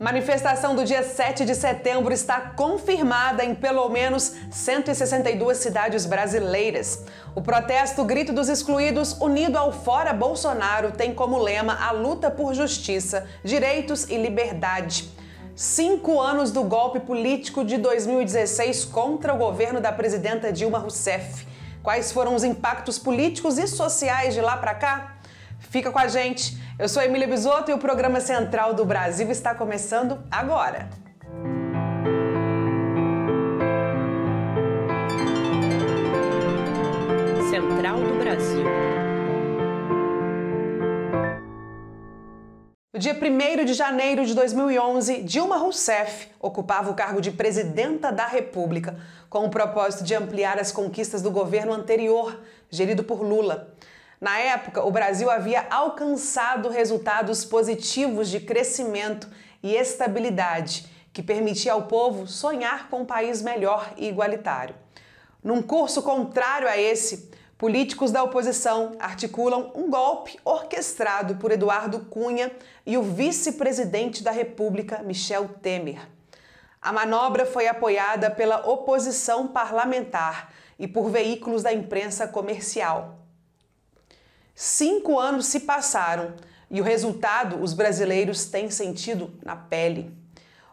Manifestação do dia 7 de setembro está confirmada em pelo menos 162 cidades brasileiras. O protesto Grito dos Excluídos, unido ao Fora Bolsonaro, tem como lema a luta por justiça, direitos e liberdade. 5 anos do golpe político de 2016 contra o governo da presidenta Dilma Rousseff. Quais foram os impactos políticos e sociais de lá para cá? Fica com a gente. Eu sou Emília Bisotto e o programa Central do Brasil está começando agora. Central do Brasil. No dia 1º de janeiro de 2011, Dilma Rousseff ocupava o cargo de presidenta da República, com o propósito de ampliar as conquistas do governo anterior, gerido por Lula. Na época, o Brasil havia alcançado resultados positivos de crescimento e estabilidade, que permitia ao povo sonhar com um país melhor e igualitário. Num curso contrário a esse, políticos da oposição articulam um golpe orquestrado por Eduardo Cunha e o vice-presidente da República, Michel Temer. A manobra foi apoiada pela oposição parlamentar e por veículos da imprensa comercial. 5 anos se passaram e o resultado os brasileiros têm sentido na pele.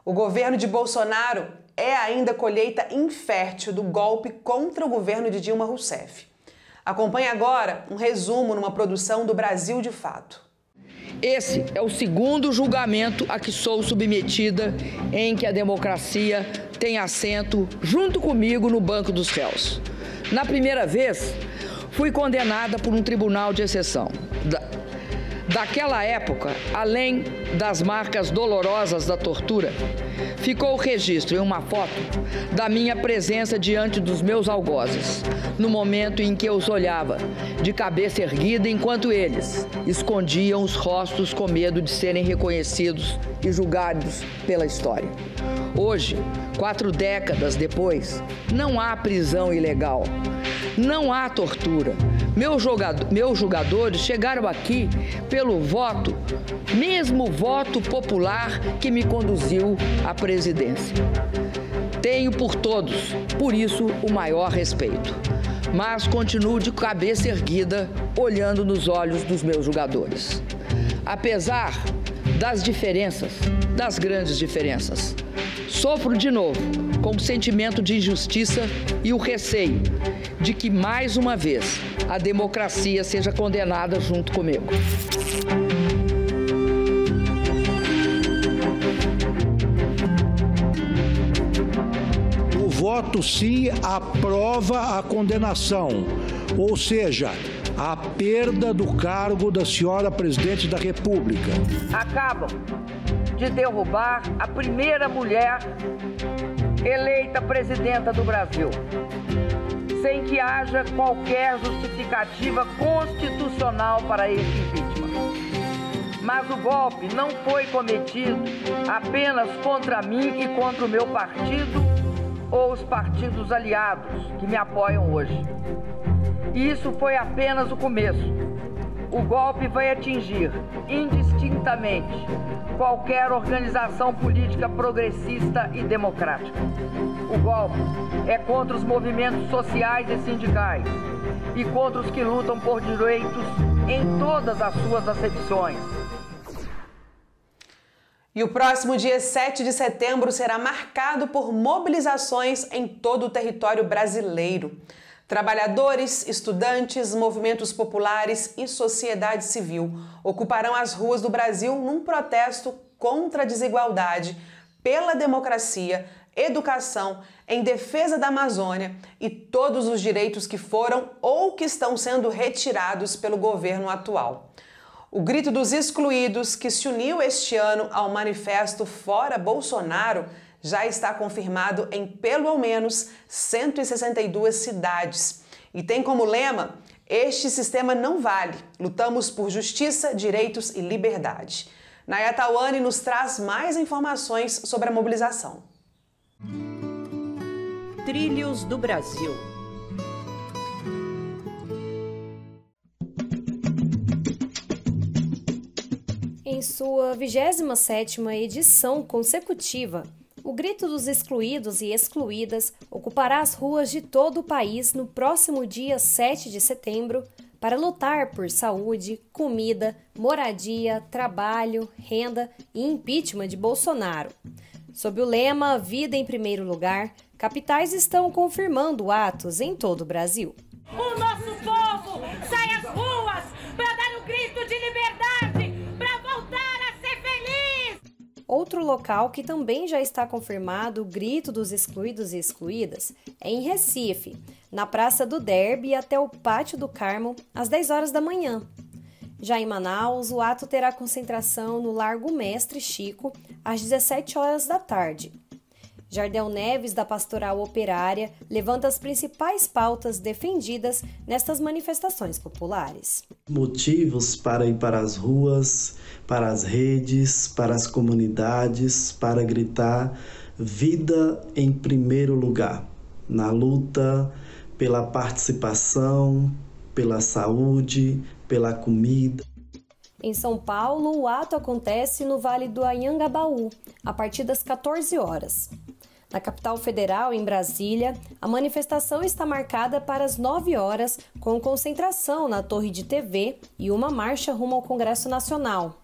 O governo de Bolsonaro é ainda colheita infértil do golpe contra o governo de Dilma Rousseff. Acompanhe agora um resumo numa produção do Brasil de Fato. Esse é o segundo julgamento a que sou submetida em que a democracia tem assento junto comigo no banco dos réus. Na primeira vez, fui condenada por um tribunal de exceção. Daquela época, além das marcas dolorosas da tortura, ficou o registro em uma foto da minha presença diante dos meus algozes, no momento em que eu os olhava, de cabeça erguida, enquanto eles escondiam os rostos com medo de serem reconhecidos e julgados pela história. Hoje, 4 décadas depois, não há prisão ilegal. Não há tortura. Meus julgadores chegaram aqui pelo voto, mesmo voto popular que me conduziu à presidência. Tenho por todos, por isso, o maior respeito. Mas continuo de cabeça erguida, olhando nos olhos dos meus julgadores. Apesar das diferenças, das grandes diferenças, sofro de novo com o sentimento de injustiça e o receio de que, mais uma vez, a democracia seja condenada junto comigo. O voto sim aprova a condenação, ou seja, a perda do cargo da senhora presidente da República. Acabam de derrubar a primeira mulher eleita presidenta do Brasil, sem que haja qualquer justificativa constitucional para esse impeachment. Mas o golpe não foi cometido apenas contra mim e contra o meu partido ou os partidos aliados que me apoiam hoje. Isso foi apenas o começo. O golpe vai atingir indistintamente qualquer organização política progressista e democrática. O golpe é contra os movimentos sociais e sindicais e contra os que lutam por direitos em todas as suas acepções. E o próximo dia 7 de setembro será marcado por mobilizações em todo o território brasileiro. Trabalhadores, estudantes, movimentos populares e sociedade civil ocuparão as ruas do Brasil num protesto contra a desigualdade, pela democracia, educação, em defesa da Amazônia e todos os direitos que foram ou que estão sendo retirados pelo governo atual. O Grito dos Excluídos, que se uniu este ano ao manifesto Fora Bolsonaro, já está confirmado em pelo menos 162 cidades. E tem como lema: este sistema não vale. Lutamos por justiça, direitos e liberdade. Naya Tawane nos traz mais informações sobre a mobilização. Trilhos do Brasil. Em sua 27ª edição consecutiva, o Grito dos Excluídos e Excluídas ocupará as ruas de todo o país no próximo dia 7 de setembro para lutar por saúde, comida, moradia, trabalho, renda e impeachment de Bolsonaro. Sob o lema Vida em Primeiro Lugar, capitais estão confirmando atos em todo o Brasil. O nosso povo sai às ruas para dar um grito de liberdade, para voltar a ser feliz! Outro local que também já está confirmado o Grito dos Excluídos e Excluídas é em Recife, na Praça do Derby até o Pátio do Carmo, às 10 horas da manhã. Já em Manaus, o ato terá concentração no Largo Mestre Chico, às 17 horas da tarde. Jardel Neves, da Pastoral Operária, levanta as principais pautas defendidas nestas manifestações populares. Motivos para ir para as ruas, para as redes, para as comunidades, para gritar vida em primeiro lugar, na luta pela participação, pela saúde, pela comida. Em São Paulo, o ato acontece no Vale do Anhangabaú, a partir das 14 horas. Na capital federal, em Brasília, a manifestação está marcada para as 9 horas, com concentração na Torre de TV e uma marcha rumo ao Congresso Nacional.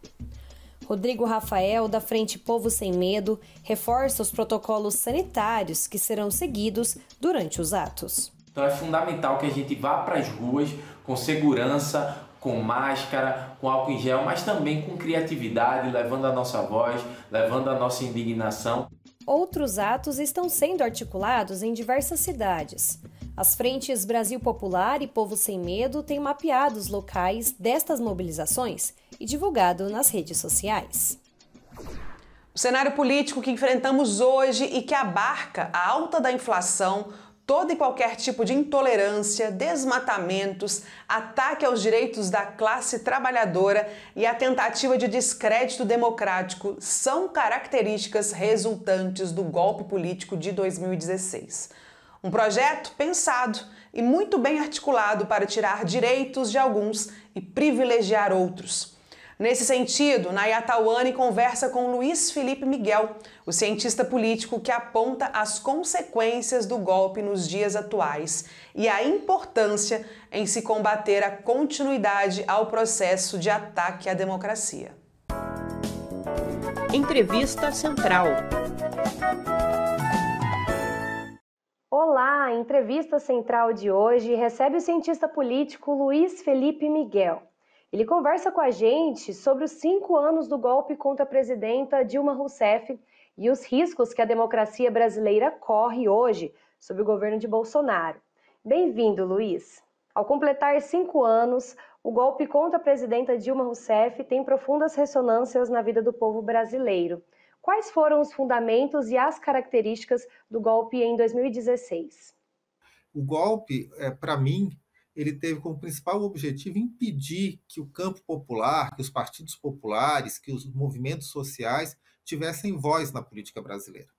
Rodrigo Rafael, da Frente Povo Sem Medo, reforça os protocolos sanitários que serão seguidos durante os atos. Então é fundamental que a gente vá para as ruas com segurança, com máscara, com álcool em gel, mas também com criatividade, levando a nossa voz, levando a nossa indignação. Outros atos estão sendo articulados em diversas cidades. As frentes Brasil Popular e Povo Sem Medo têm mapeado os locais destas mobilizações e divulgado nas redes sociais. O cenário político que enfrentamos hoje e que abarca a alta da inflação, todo e qualquer tipo de intolerância, desmatamentos, ataque aos direitos da classe trabalhadora e a tentativa de descrédito democrático são características resultantes do golpe político de 2016. Um projeto pensado e muito bem articulado para tirar direitos de alguns e privilegiar outros. Nesse sentido, Naya Tauane conversa com Luiz Felipe Miguel, o cientista político que aponta as consequências do golpe nos dias atuais e a importância em se combater a continuidade ao processo de ataque à democracia. Entrevista Central. Olá, a entrevista central de hoje recebe o cientista político Luiz Felipe Miguel. Ele conversa com a gente sobre os 5 anos do golpe contra a presidenta Dilma Rousseff e os riscos que a democracia brasileira corre hoje sob o governo de Bolsonaro. Bem-vindo, Luiz. Ao completar 5 anos, o golpe contra a presidenta Dilma Rousseff tem profundas ressonâncias na vida do povo brasileiro. Quais foram os fundamentos e as características do golpe em 2016? O golpe, para mim, ele teve como principal objetivo impedir que o campo popular, que os partidos populares, que os movimentos sociais tivessem voz na política brasileira.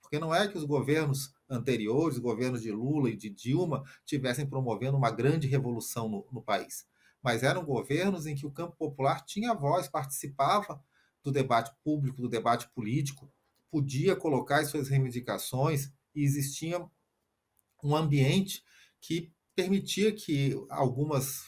Porque não é que os governos anteriores, os governos de Lula e de Dilma, tivessem promovendo uma grande revolução no país, mas eram governos em que o campo popular tinha voz, participava do debate público, do debate político, podia colocar as suas reivindicações e existia um ambiente que permitia que alguns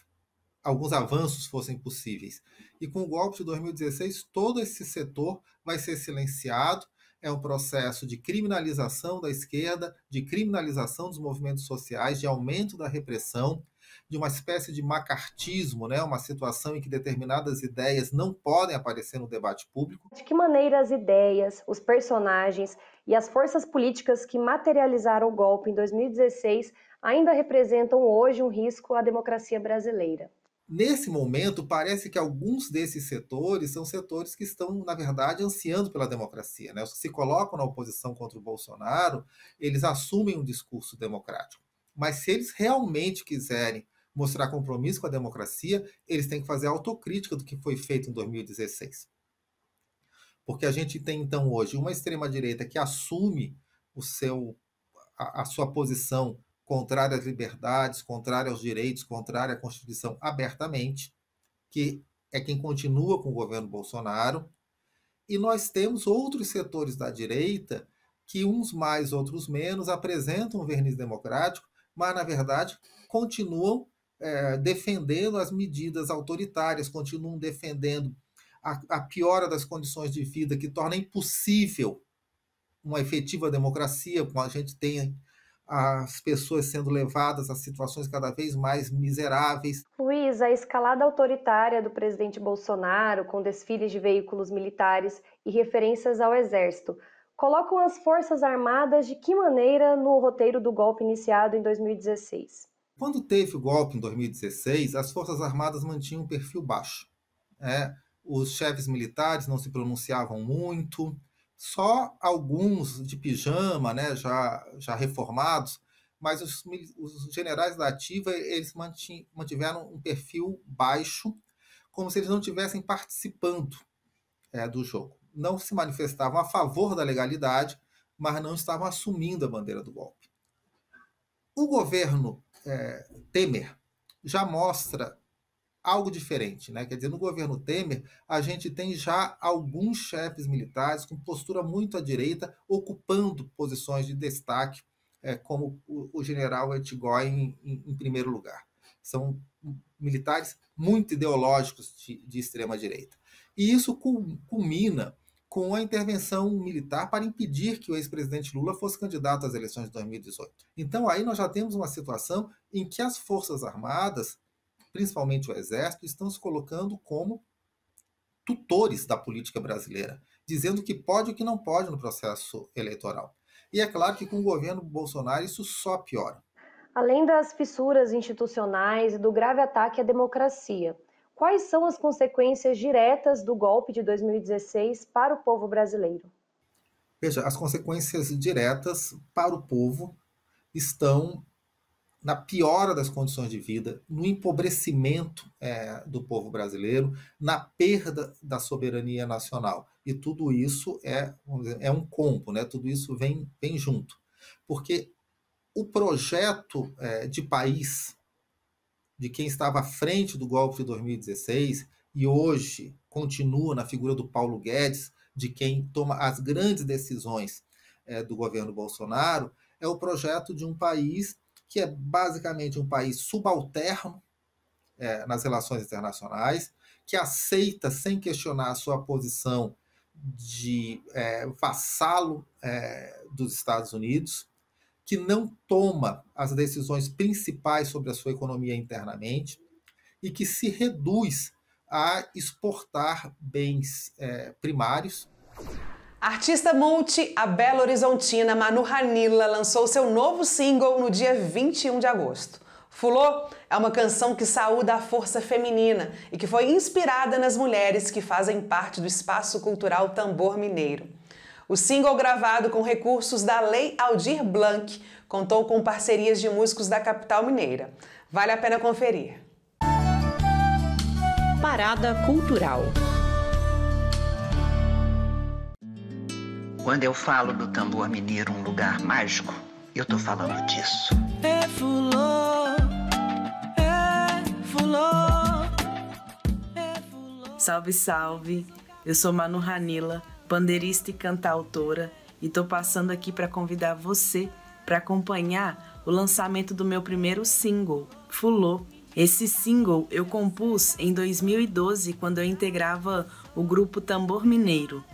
avanços fossem possíveis. E com o golpe de 2016, todo esse setor vai ser silenciado. É um processo de criminalização da esquerda, de criminalização dos movimentos sociais, de aumento da repressão, de uma espécie de macartismo, né? Uma situação em que determinadas ideias não podem aparecer no debate público. De que maneira as ideias, os personagens e as forças políticas que materializaram o golpe em 2016 ainda representam hoje um risco à democracia brasileira? Nesse momento, parece que alguns desses setores são setores que estão, na verdade, ansiando pela democracia, né? Os que se colocam na oposição contra o Bolsonaro, eles assumem um discurso democrático. Mas se eles realmente quiserem mostrar compromisso com a democracia, eles têm que fazer autocrítica do que foi feito em 2016. Porque a gente tem, então, hoje uma extrema-direita que assume a sua posição contrária às liberdades, contrária aos direitos, contrária à Constituição abertamente, que é quem continua com o governo Bolsonaro, E nós temos outros setores da direita que, uns mais, outros menos, apresentam um verniz democrático, mas, na verdade, continuam defendendo as medidas autoritárias, continuam defendendo a piora das condições de vida que torna impossível uma efetiva democracia, quando a gente tem as pessoas sendo levadas a situações cada vez mais miseráveis. Luiz, a escalada autoritária do presidente Bolsonaro, com desfiles de veículos militares e referências ao Exército, colocam as Forças Armadas de que maneira no roteiro do golpe iniciado em 2016? Quando teve o golpe em 2016, as Forças Armadas mantinham um perfil baixo. Os chefes militares não se pronunciavam muito, só alguns de pijama, já reformados, mas os generais da ativa eles mantiveram um perfil baixo, como se eles não estivessem participando do jogo. Não se manifestavam a favor da legalidade, mas não estavam assumindo a bandeira do golpe. O governo Temer já mostra algo diferente, Quer dizer, no governo Temer, a gente tem já alguns chefes militares com postura muito à direita, ocupando posições de destaque, como o general Etgói em primeiro lugar. São militares muito ideológicos de extrema-direita. E isso culmina com a intervenção militar para impedir que o ex-presidente Lula fosse candidato às eleições de 2018. Então, aí nós já temos uma situação em que as Forças Armadas, principalmente o Exército, estão se colocando como tutores da política brasileira, dizendo o que pode e o que não pode no processo eleitoral. E é claro que com o governo Bolsonaro isso só piora. Além das fissuras institucionais e do grave ataque à democracia, quais são as consequências diretas do golpe de 2016 para o povo brasileiro? Veja, as consequências diretas para o povo estão na piora das condições de vida, no empobrecimento do povo brasileiro, na perda da soberania nacional. E tudo isso é um combo, Tudo isso vem junto. Porque o projeto de país de quem estava à frente do golpe de 2016 e hoje continua na figura do Paulo Guedes, de quem toma as grandes decisões do governo Bolsonaro, é o projeto de um país que é basicamente um país subalterno nas relações internacionais, que aceita sem questionar a sua posição de vassalo dos Estados Unidos, que não toma as decisões principais sobre a sua economia internamente e que se reduz a exportar bens primários. A artista multi, a belo-horizontina Manu Hanila lançou seu novo single no dia 21 de agosto. Fulô é uma canção que saúda a força feminina e que foi inspirada nas mulheres que fazem parte do espaço cultural Tambor Mineiro. O single, gravado com recursos da Lei Aldir Blanc, contou com parcerias de músicos da capital mineira. Vale a pena conferir. Parada Cultural. Quando eu falo do Tambor Mineiro, um lugar mágico, eu tô falando disso. É fulô, é fulô, é fulô. Salve, salve! Eu sou Manu Hanila, pandeirista e cantautora, e tô passando aqui para convidar você para acompanhar o lançamento do meu primeiro single, Fulô. Esse single eu compus em 2012, quando eu integrava o grupo Tambor Mineiro.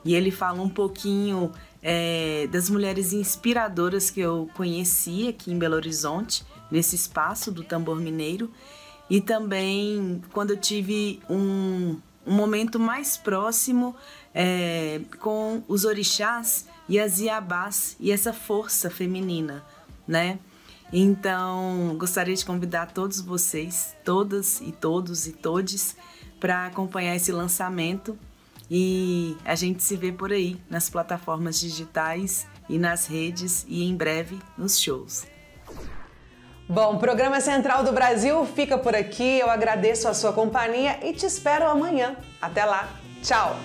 E ele fala um pouquinho das mulheres inspiradoras que eu conheci aqui em Belo Horizonte, nesse espaço do Tambor Mineiro. E também quando eu tive um momento mais próximo com os orixás e as iabás e essa força feminina, Então, gostaria de convidar todos vocês, todas e todos e todes, para acompanhar esse lançamento. E a gente se vê por aí, nas plataformas digitais e nas redes e em breve nos shows. Bom, o Programa Central do Brasil fica por aqui. Eu agradeço a sua companhia e te espero amanhã. Até lá. Tchau!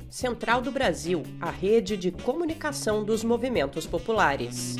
Central do Brasil, a rede de comunicação dos movimentos populares.